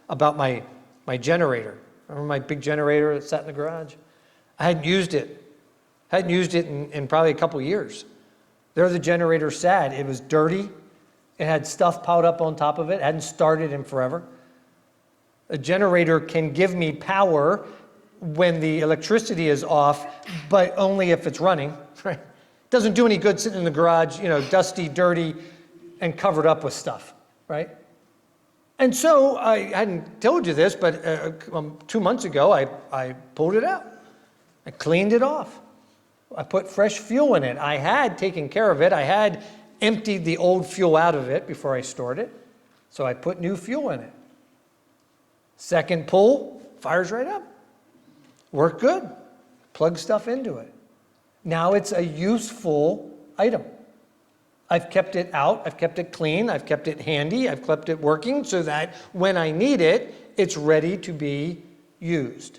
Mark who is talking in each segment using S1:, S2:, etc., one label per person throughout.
S1: about my generator. Remember my big generator that sat in the garage? I hadn't used it. Hadn't used it in probably a couple years. There the generator sat. It was dirty. It had stuff piled up on top of it. Hadn't started in forever. A generator can give me power when the electricity is off, but only if it's running, right? It doesn't do any good sitting in the garage, dusty, dirty, and covered up with stuff, right? And so I hadn't told you this, but 2 months ago, I pulled it out. I cleaned it off. I put fresh fuel in it. I had taken care of it. I had emptied the old fuel out of it before I stored it. So I put new fuel in it. Second pull, fires right up. Worked good. Plug stuff into it. Now it's a useful item. I've kept it out. I've kept it clean. I've kept it handy. I've kept it working so that when I need it, it's ready to be used.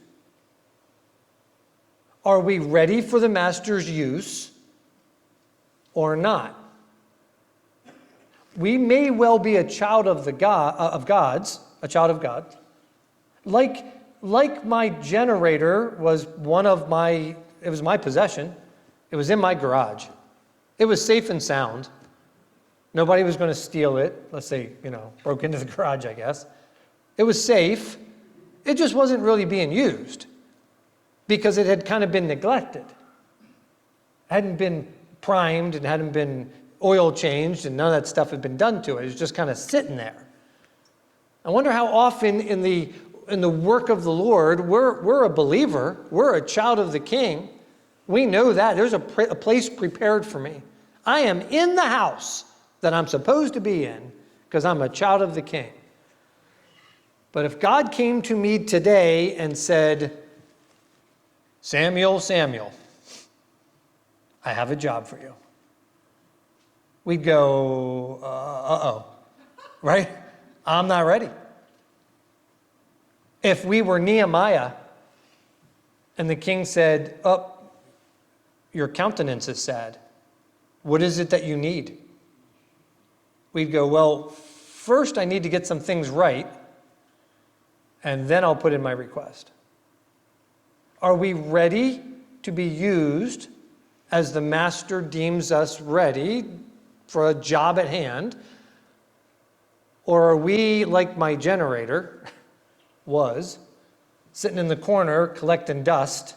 S1: Are we ready for the master's use or not? We may well be a child of God's, a child of God. Like my generator was it was my possession. It was in my garage. It was safe and sound. Nobody was going to steal it. Let's say, broke into the garage, I guess. It was safe. It just wasn't really being used because it had kind of been neglected. It hadn't been primed and hadn't been oil changed and none of that stuff had been done to it. It was just kind of sitting there. I wonder how often in the work of the Lord, we're a believer. We're a child of the King. We know that. There's a place prepared for me. I am in the house that I'm supposed to be in because I'm a child of the King. But if God came to me today and said, Samuel, Samuel, I have a job for you. We'd go, uh-oh, right? I'm not ready. If we were Nehemiah and the king said, your countenance is sad. What is it that you need? We'd go, well, first I need to get some things right, and then I'll put in my request. Are we ready to be used as the master deems us ready for a job at hand? Or are we, like my generator was, sitting in the corner collecting dust,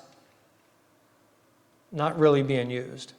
S1: not really being used?